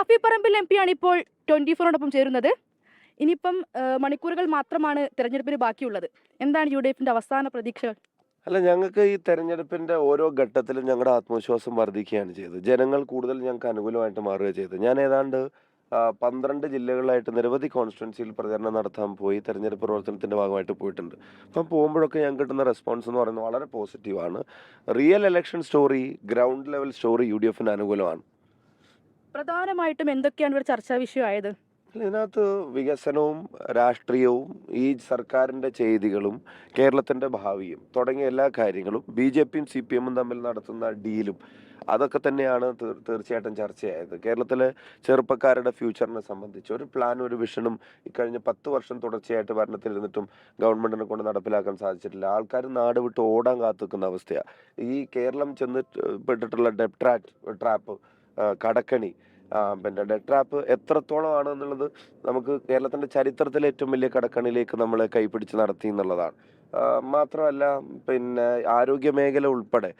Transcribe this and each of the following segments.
Shafi Parambil M പിയാണ് ഇപ്പോൾ 24 ചേരുന്നത്. ഇനിയിപ്പം മണിക്കൂറുകൾ മാത്രമാണ് തെരഞ്ഞെടുപ്പിന് ബാക്കിയുള്ളത്. എന്താണ് UDFന്റെ അവസാന പ്രതീക്ഷകൾ? അല്ല, ഞങ്ങൾക്ക് ഈ തെരഞ്ഞെടുപ്പിന്റെ ഓരോ ഘട്ടത്തിലും ഞങ്ങളുടെ ആത്മവിശ്വാസം വർദ്ധിക്കുകയാണ് ചെയ്തത്. ജനങ്ങൾ കൂടുതൽ ഞങ്ങൾക്ക് അനുകൂലമായിട്ട് മാറുകയാണ് ചെയ്തത്. ഞാൻ ഏതാണ്ട് 12 ജില്ലകളിലായിട്ട് നിരവധി കോൺസ്റ്റിറ്റ്യുവൻസിയിൽ പ്രചരണം നടത്താൻ പോയി തെരഞ്ഞെടുപ്പ് പ്രവർത്തനത്തിന്റെ ഭാഗമായിട്ട് പോയിട്ടുണ്ട്. അപ്പം പോകുമ്പോഴൊക്കെ ഞങ്ങൾക്ക് കിട്ടുന്ന റെസ്പോൺസ് എന്ന് പറയുന്നത് വളരെ പോസിറ്റീവാണ്. Real election story, ground level story UDFന് അനുകൂലമാണ്. പ്രധാനമായിട്ടും എന്തൊക്കെയാണ് ഇവിടെ ചർച്ചാ വിഷയമായത്? ഇതിനകത്ത് വികസനവും രാഷ്ട്രീയവും ഈ സർക്കാരിൻ്റെ ചെയ്തികളും കേരളത്തിൻ്റെ ഭാവിയും തുടങ്ങിയ എല്ലാ കാര്യങ്ങളും BJPയും CPMഉം തമ്മിൽ നടത്തുന്ന ഡീലും അതൊക്കെ തന്നെയാണ് തീർച്ചയായിട്ടും ചർച്ചയായത്. കേരളത്തിലെ ചെറുപ്പക്കാരുടെ ഫ്യൂച്ചറിനെ സംബന്ധിച്ച് ഒരു പ്ലാനും ഒരു വിഷനും ഇക്കഴിഞ്ഞ 10 വർഷം തുടർച്ചയായിട്ട് ഭരണത്തിലിരുന്നിട്ടും ഗവൺമെന്റിനെ കൊണ്ട് നടപ്പിലാക്കാൻ സാധിച്ചിട്ടില്ല. ആൾക്കാർ നാട് വിട്ട് ഓടാൻ കാത്തുക്കുന്ന അവസ്ഥയാണ്. ഈ കേരളം പെട്ടിട്ടുള്ള ട്രാപ്പ്, കടക്കണി, പിന്നെ ഡെറ്റ് ട്രാപ്പ് എത്രത്തോളമാണ് എന്നുള്ളത് നമുക്ക് കേരളത്തിൻ്റെ ചരിത്രത്തിലെ ഏറ്റവും വലിയ കടക്കണിയിലേക്ക് നമ്മളെ കൈപിടിച്ച് നടത്തി എന്നുള്ളതാണ്. മാത്രമല്ല, പിന്നെ ആരോഗ്യ മേഖല ഉൾപ്പെടെ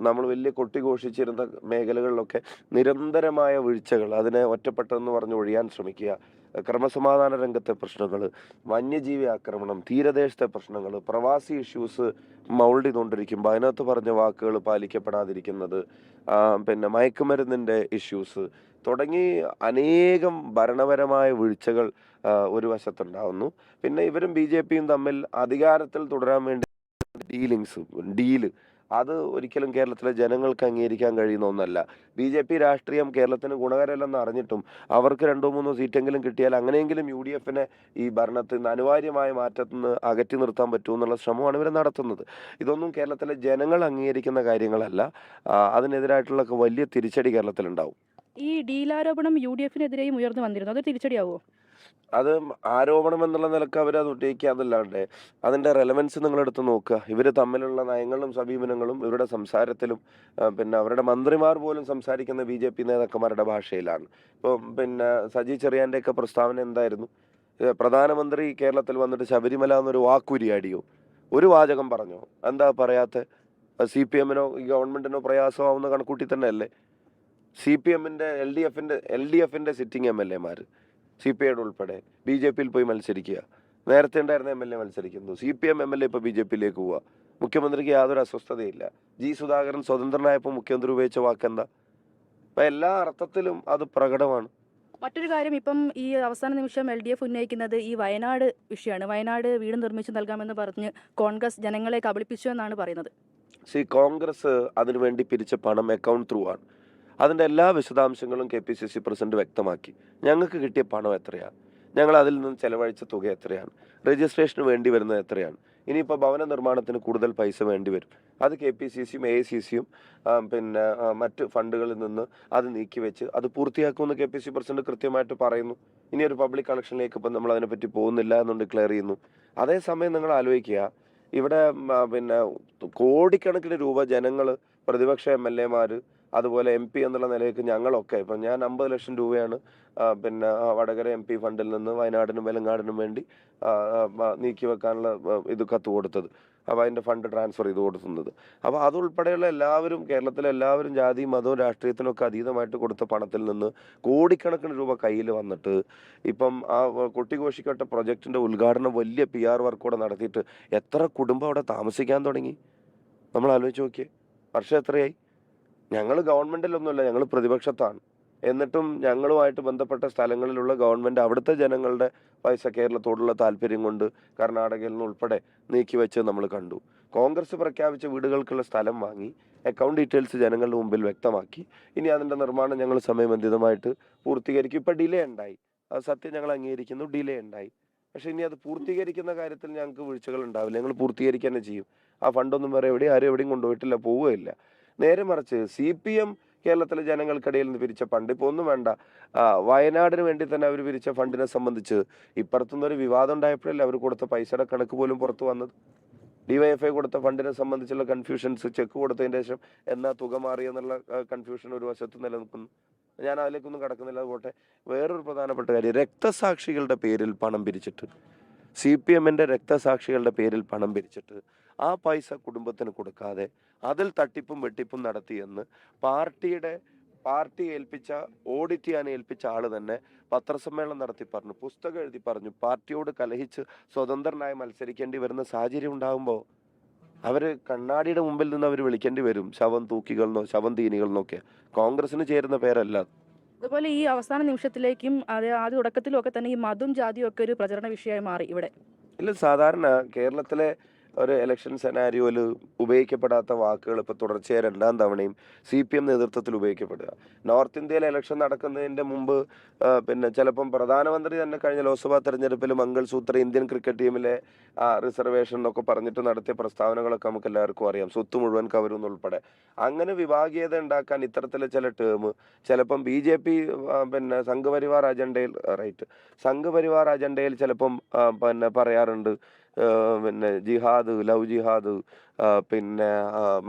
നമ്മൾ വലിയ കൊട്ടിഘോഷിച്ചിരുന്ന മേഖലകളിലൊക്കെ നിരന്തരമായ വീഴ്ചകൾ, അതിനെ ഒറ്റപ്പെട്ടെന്ന് പറഞ്ഞ് ഒഴിയാൻ ശ്രമിക്കുക. ക്രമസമാധാന രംഗത്തെ പ്രശ്നങ്ങൾ, വന്യജീവി ആക്രമണം, തീരദേശത്തെ പ്രശ്നങ്ങൾ, പ്രവാസി ഇഷ്യൂസ് മൗൾഡ് ചെയ്തുകൊണ്ടിരിക്കുമ്പോൾ അതിനകത്ത് പറഞ്ഞ വാക്കുകൾ പാലിക്കപ്പെടാതിരിക്കുന്നത്, പിന്നെ മയക്കുമരുന്നിൻ്റെ ഇഷ്യൂസ് തുടങ്ങി അനേകം ഭരണപരമായ വീഴ്ചകൾ ഒരു വശത്തുണ്ടാവുന്നു. പിന്നെ ഇവരും BJPയും തമ്മിൽ അധികാരത്തിൽ തുടരാൻ വേണ്ടി ഡീല് അത് ഒരിക്കലും കേരളത്തിലെ ജനങ്ങൾക്ക് അംഗീകരിക്കാൻ കഴിയുന്ന ഒന്നല്ല. BJP രാഷ്ട്രീയം കേരളത്തിന് ഗുണകരമല്ലെന്ന് അറിഞ്ഞിട്ടും അവർക്ക് 2-3 സീറ്റെങ്കിലും കിട്ടിയാൽ അങ്ങനെയെങ്കിലും UDFനെ ഈ ഭരണത്തിൽ നിന്ന് അനിവാര്യമായ മാറ്റത്തിൽ നിന്ന് അകറ്റി നിർത്താൻ പറ്റുമെന്നുള്ള ശ്രമമാണ് ഇവർ നടത്തുന്നത്. ഇതൊന്നും കേരളത്തിലെ ജനങ്ങൾ അംഗീകരിക്കുന്ന കാര്യങ്ങളല്ല. അതിനെതിരായിട്ടുള്ള വലിയ തിരിച്ചടി കേരളത്തിലുണ്ടാവും. ഈ ഡീലാരോപണം UDFനെതിരെയും ഉയർന്നു വന്നിരുന്നു. അത് തിരിച്ചടിയാവോ? അത് ആരോപണം എന്നുള്ള നിലക്ക് അവരത് ഉന്നയിക്കാന്നല്ലാണ്ട് അതിൻ്റെ റെലവൻസ് നിങ്ങളെടുത്ത് നോക്കുക. ഇവർ തമ്മിലുള്ള നയങ്ങളും സമീപനങ്ങളും ഇവരുടെ സംസാരത്തിലും, പിന്നെ അവരുടെ മന്ത്രിമാർ പോലും സംസാരിക്കുന്ന BJP നേതാക്കന്മാരുടെ ഭാഷയിലാണ്. ഇപ്പം പിന്നെ സജി ചെറിയാൻ്റെയൊക്കെ പ്രസ്താവന എന്തായിരുന്നു? പ്രധാനമന്ത്രി കേരളത്തിൽ വന്നിട്ട് ശബരിമല എന്നൊരു വാക്കുരിയാടിയോ? ഒരു വാചകം പറഞ്ഞോ? എന്താ പറയാത്ത? CPMനോ ഈ ഗവൺമെൻറ്റിനോ പ്രയാസമാവുന്ന കണക്കൂട്ടി തന്നെയല്ലേ? CPMൻ്റെ LDFൻ്റെ സിറ്റിംഗ് MLAമാർ CPIയുടെ ഉൾപ്പെടെ BJPയിൽ പോയി മത്സരിക്കുക. നേരത്തെ ഉണ്ടായിരുന്ന MLA മത്സരിക്കുന്നു. CPM MLA ഇപ്പോൾ BJPയിലേക്ക് പോവുക. മുഖ്യമന്ത്രിക്ക് യാതൊരു അസ്വസ്ഥതയില്ല. സുധാകരൻ സ്വതന്ത്രനായപ്പോൾ മുഖ്യമന്ത്രി ഉപയോഗിച്ച വാക്കെന്താ? അപ്പം എല്ലാ അർത്ഥത്തിലും അത് പ്രകടമാണ്. മറ്റൊരു കാര്യം, ഇപ്പം ഈ അവസാന നിമിഷം LDF ഉന്നയിക്കുന്നത് ഈ വയനാട് വിഷയമാണ്. വയനാട് വീട് നിർമ്മിച്ചു നൽകാമെന്ന് പറഞ്ഞ് കോൺഗ്രസ് ജനങ്ങളെ കബളിപ്പിച്ചു എന്നാണ് പറയുന്നത്. കോൺഗ്രസ് അതിനുവേണ്ടി പിരിച്ച പണം അക്കൗണ്ട് ത്രൂ ആണ്. അതിൻ്റെ എല്ലാ വിശദാംശങ്ങളും KPCC പ്രസിഡന്റ് വ്യക്തമാക്കി. ഞങ്ങൾക്ക് കിട്ടിയ പണം എത്രയാണ്, ഞങ്ങൾ അതിൽ നിന്ന് ചെലവഴിച്ച തുക എത്രയാണ്, രജിസ്ട്രേഷന് വേണ്ടി വരുന്നത് എത്രയാണ്, ഇനിയിപ്പോൾ ഭവന നിർമ്മാണത്തിന് കൂടുതൽ പൈസ വേണ്ടി വരും, അത് KPCCയും AICCയും പിന്നെ മറ്റ് ഫണ്ടുകളിൽ നിന്ന് അത് നീക്കിവെച്ച് അത് പൂർത്തിയാക്കുമെന്ന് KPCC പ്രസിഡന്റ് കൃത്യമായിട്ട് പറയുന്നു. ഇനി ഒരു പബ്ലിക് കണക്ഷനിലേക്ക് ഇപ്പം നമ്മൾ അതിനെപ്പറ്റി പോകുന്നില്ല എന്ന് ഡിക്ലെയർ ചെയ്യുന്നു. അതേസമയം നിങ്ങൾ ആലോചിക്കുക, ഇവിടെ പിന്നെ കോടിക്കണക്കിന് രൂപ ജനങ്ങൾ, പ്രതിപക്ഷ MLAമാർ, അതുപോലെ MP എന്നുള്ള നിലയ്ക്ക് ഞങ്ങളൊക്കെ, ഇപ്പം ഞാൻ 50 ലക്ഷം രൂപയാണ് പിന്നെ വടകര MP ഫണ്ടിൽ നിന്ന് വയനാടിനും വെലങ്ങാടിനും വേണ്ടി നീക്കി വെക്കാനുള്ള ഇത് കത്ത് കൊടുത്തത്. അപ്പോൾ അതിൻ്റെ ഫണ്ട് ട്രാൻസ്ഫർ ചെയ്ത് കൊടുക്കുന്നത്. അപ്പോൾ അതുൾപ്പെടെയുള്ള എല്ലാവരും, കേരളത്തിലെ എല്ലാവരും ജാതിയും മതവും രാഷ്ട്രീയത്തിനൊക്കെ അതീതമായിട്ട് കൊടുത്ത പണത്തിൽ നിന്ന് കോടിക്കണക്കിന് രൂപ കയ്യിൽ വന്നിട്ട് ഇപ്പം ആ കൊട്ടിഘോഷിക്കപ്പെട്ട പ്രൊജക്റ്റിൻ്റെ ഉദ്ഘാടനം വലിയ PR വർക്കോടെ നടത്തിയിട്ട് എത്ര കുടുംബം അവിടെ താമസിക്കാൻ തുടങ്ങി? നമ്മൾ ആലോചിച്ച് നോക്കിയേ. വർഷം എത്രയായി? ഞങ്ങൾ ഗവൺമെൻറ്റിലൊന്നുമല്ല, ഞങ്ങൾ പ്രതിപക്ഷത്താണ്. എന്നിട്ടും ഞങ്ങളുമായിട്ട് ബന്ധപ്പെട്ട സ്ഥലങ്ങളിലുള്ള ഗവൺമെൻറ് അവിടുത്തെ ജനങ്ങളുടെ പൈസ കേരളത്തോടുള്ള താല്പര്യം കൊണ്ട് കർണാടകയിൽ നിന്ന് ഉൾപ്പെടെ നീക്കിവെച്ച് നമ്മൾ കണ്ടു. കോൺഗ്രസ് പ്രഖ്യാപിച്ച വീടുകൾക്കുള്ള സ്ഥലം വാങ്ങി അക്കൗണ്ട് ഡീറ്റെയിൽസ് ജനങ്ങളുടെ മുമ്പിൽ വ്യക്തമാക്കി. ഇനി അതിൻ്റെ നിർമ്മാണം ഞങ്ങൾ സമയബന്ധിതമായിട്ട് പൂർത്തീകരിക്കും. ഇപ്പോൾ ഡിലേ ഉണ്ടായി, അത് സത്യം, ഞങ്ങൾ അംഗീകരിക്കുന്നു, ഡിലേ ഉണ്ടായി. പക്ഷേ ഇനി അത് പൂർത്തീകരിക്കുന്ന കാര്യത്തിൽ ഞങ്ങൾക്ക് വീഴ്ചകൾ ഉണ്ടാവില്ല, ഞങ്ങൾ പൂർത്തീകരിക്കുക തന്നെ ചെയ്യും. ആ ഫണ്ടൊന്നും വേറെ ആരും എവിടെയും കൊണ്ടുപോയിട്ടില്ല, പോവുകയില്ല. നേരെ മറിച്ച് CPM കേരളത്തിലെ ജനങ്ങൾക്കിടയിൽ നിന്ന് പിരിച്ച ഫണ്ട്, ഇപ്പോൾ ഒന്നും വേണ്ട, വയനാടിന് വേണ്ടി തന്നെ അവർ പിരിച്ച ഫണ്ടിനെ സംബന്ധിച്ച് ഇപ്പുറത്തുനിന്നൊരു വിവാദം ഉണ്ടായപ്പോഴല്ലേ അവർ കൊടുത്ത പൈസയുടെ കണക്ക് പോലും പുറത്തു വന്നത്. DYFI കൊടുത്ത ഫണ്ടിനെ സംബന്ധിച്ചുള്ള കൺഫ്യൂഷൻസ്, ചെക്ക് കൊടുത്തതിന് ശേഷം എന്നാ തുക മാറിയെന്നുള്ള കൺഫ്യൂഷൻ ഒരു വശത്ത് നിലനിൽക്കുന്നു. ഞാൻ അതിലേക്കൊന്നും കടക്കുന്നില്ല. അതുപോട്ടെ, വേറൊരു പ്രധാനപ്പെട്ട കാര്യം, രക്തസാക്ഷികളുടെ പേരിൽ പണം പിരിച്ചിട്ട്, CPMൻ്റെ രക്തസാക്ഷികളുടെ പേരിൽ പണം പിരിച്ചിട്ട് ആ പൈസ കുടുംബത്തിന് കൊടുക്കാതെ അതിൽ തട്ടിപ്പും വെട്ടിപ്പും നടത്തിയെന്ന് പാർട്ടിയുടെ പാർട്ടി ഏൽപ്പിച്ച ഓഡിറ്റ് ചെയ്യാൻ ഏൽപ്പിച്ച ആള് തന്നെ പത്രസമ്മേളനം നടത്തി പറഞ്ഞു, പുസ്തകം എഴുതി പറഞ്ഞു, പാർട്ടിയോട് കലഹിച്ച് സ്വതന്ത്രനായി മത്സരിക്കേണ്ടി വരുന്ന സാഹചര്യം ഉണ്ടാകുമ്പോൾ അവര് കണ്ണാടിയുടെ മുമ്പിൽ നിന്ന് അവർ വിളിക്കേണ്ടി വരും ശവം തൂക്കികളെന്നോ ശവം തീനികളെന്നൊക്കെ. കോൺഗ്രസിന് ചേരുന്ന പേരല്ല. അതുപോലെ ഈ അവസാന നിമിഷത്തിലേക്കും ആദ്യ തുടക്കത്തിലും ഒക്കെ തന്നെ ഈ മതവും ജാതിയും ഒക്കെ ഒരു പ്രചരണ വിഷയമായി മാറി ഇവിടെ. ഇല്ല, സാധാരണ കേരളത്തിലെ ഒരു ഇലക്ഷൻ സെനാരിയോയിൽ ഉപയോഗിക്കപ്പെടാത്ത വാക്കുകൾ ഇപ്പോൾ തുടർച്ചയായ 2ാം തവണയും CPM നേതൃത്വത്തിൽ ഉപയോഗിക്കപ്പെടുക. നോർത്ത് ഇന്ത്യയിലെ ഇലക്ഷൻ നടക്കുന്നതിൻ്റെ മുമ്പ് പിന്നെ ചിലപ്പം പ്രധാനമന്ത്രി തന്നെ കഴിഞ്ഞ ലോക്സഭാ തെരഞ്ഞെടുപ്പിൽ മംഗൾസൂത്ര ഇന്ത്യൻ ക്രിക്കറ്റ് ടീമിലെ റിസർവേഷൻ എന്നൊക്കെ പറഞ്ഞിട്ട് നടത്തിയ പ്രസ്താവനകളൊക്കെ നമുക്ക് എല്ലാവർക്കും അറിയാം, സ്വത്ത് മുഴുവൻ കവരുന്നുൾപ്പെടെ. അങ്ങനെ വിഭാഗീയത ഉണ്ടാക്കാൻ ഇത്തരത്തിലെ ചില ടേം ചിലപ്പം BJP പിന്നെ സംഘപരിവാർ അജണ്ടയിൽ ചിലപ്പം പിന്നെ പറയാറുണ്ട്. പിന്നെ ജിഹാദ്, ലവ് ജിഹാദ്, പിന്നെ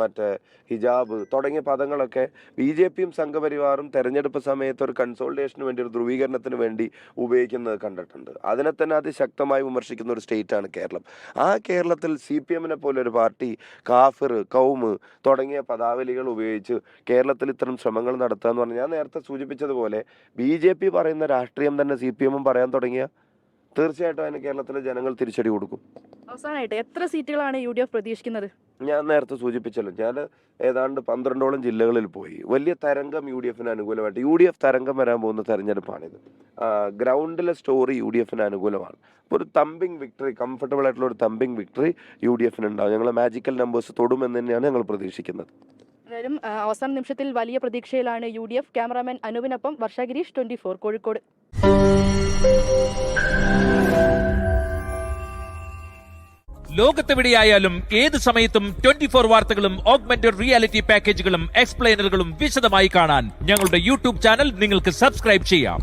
മറ്റേ ഹിജാബ് തുടങ്ങിയ പദങ്ങളൊക്കെ BJPയും സംഘപരിവാറും തെരഞ്ഞെടുപ്പ് സമയത്ത് ഒരു കൺസോൾട്ടേഷന് വേണ്ടി, ഒരു ധ്രുവീകരണത്തിന് വേണ്ടി ഉപയോഗിക്കുന്നത് കണ്ടിട്ടുണ്ട്. അതിനെ തന്നെ അതിശക്തമായി വിമർശിക്കുന്ന ഒരു സ്റ്റേറ്റാണ് കേരളം. ആ കേരളത്തിൽ CPMനെ പോലെ ഒരു പാർട്ടി കാഫിർ, കൗമ് തുടങ്ങിയ പദാവലികൾ ഉപയോഗിച്ച് കേരളത്തിൽ ഇത്തരം ശ്രമങ്ങൾ നടത്തുക എന്ന് പറഞ്ഞാൽ, ഞാൻ നേരത്തെ സൂചിപ്പിച്ചതുപോലെ BJP പറയുന്ന രാഷ്ട്രീയം തന്നെ CPMും പറയാൻ തുടങ്ങിയ തീർച്ചയായിട്ടും അതിന് കേരളത്തിലെ ജനങ്ങൾ തിരിച്ചടി കൊടുക്കും. അവസാനമായിട്ട് എത്ര സീറ്റുകളാണ് UDF പ്രതീക്ഷിക്കുന്നത്? ഞാൻ നേരത്തെ സൂചിപ്പിച്ചല്ലോ, ഞാൻ ഏതാണ്ട് 12ഓളം ജില്ലകളിൽ പോയി. വലിയ തരംഗം UDFന് അനുകൂലമായിട്ട്, UDF തരംഗം വരാൻ പോകുന്ന തെരഞ്ഞെടുപ്പാണിത്. ഗ്രൗണ്ടിലെ സ്റ്റോറി UDFന് അനുകൂലമാണ്. ഒരു തമ്പിങ് വിക്ടറി, കംഫർട്ടബിൾ ആയിട്ടുള്ള ഒരു തമ്പിങ് വിക്ടറി UDFന് ഉണ്ടാവും. ഞങ്ങൾ മാജിക്കൽ നമ്പേഴ്സ് തൊടുമെന്ന് തന്നെയാണ് ഞങ്ങൾ പ്രതീക്ഷിക്കുന്നത്. എന്തായാലും അവസാന നിമിഷത്തിൽ വലിയ പ്രതീക്ഷയിലാണ് UDF. ക്യാമറാമാൻ അനൂപിനൊപ്പം വർഷ ഗിരീഷ്, 24 കോഴിക്കോട്. ലോകത്തെവിടെയായാലും ഏത് സമയത്തും 24 വാർത്തകളും ഓഗ്മെന്റഡ് റിയാലിറ്റി പാക്കേജുകളും എക്സ്പ്ലെയിനറുകളും വിശദമായി കാണാൻ ഞങ്ങളുടെ YouTube ചാനൽ നിങ്ങൾക്ക് സബ്സ്ക്രൈബ് ചെയ്യാം.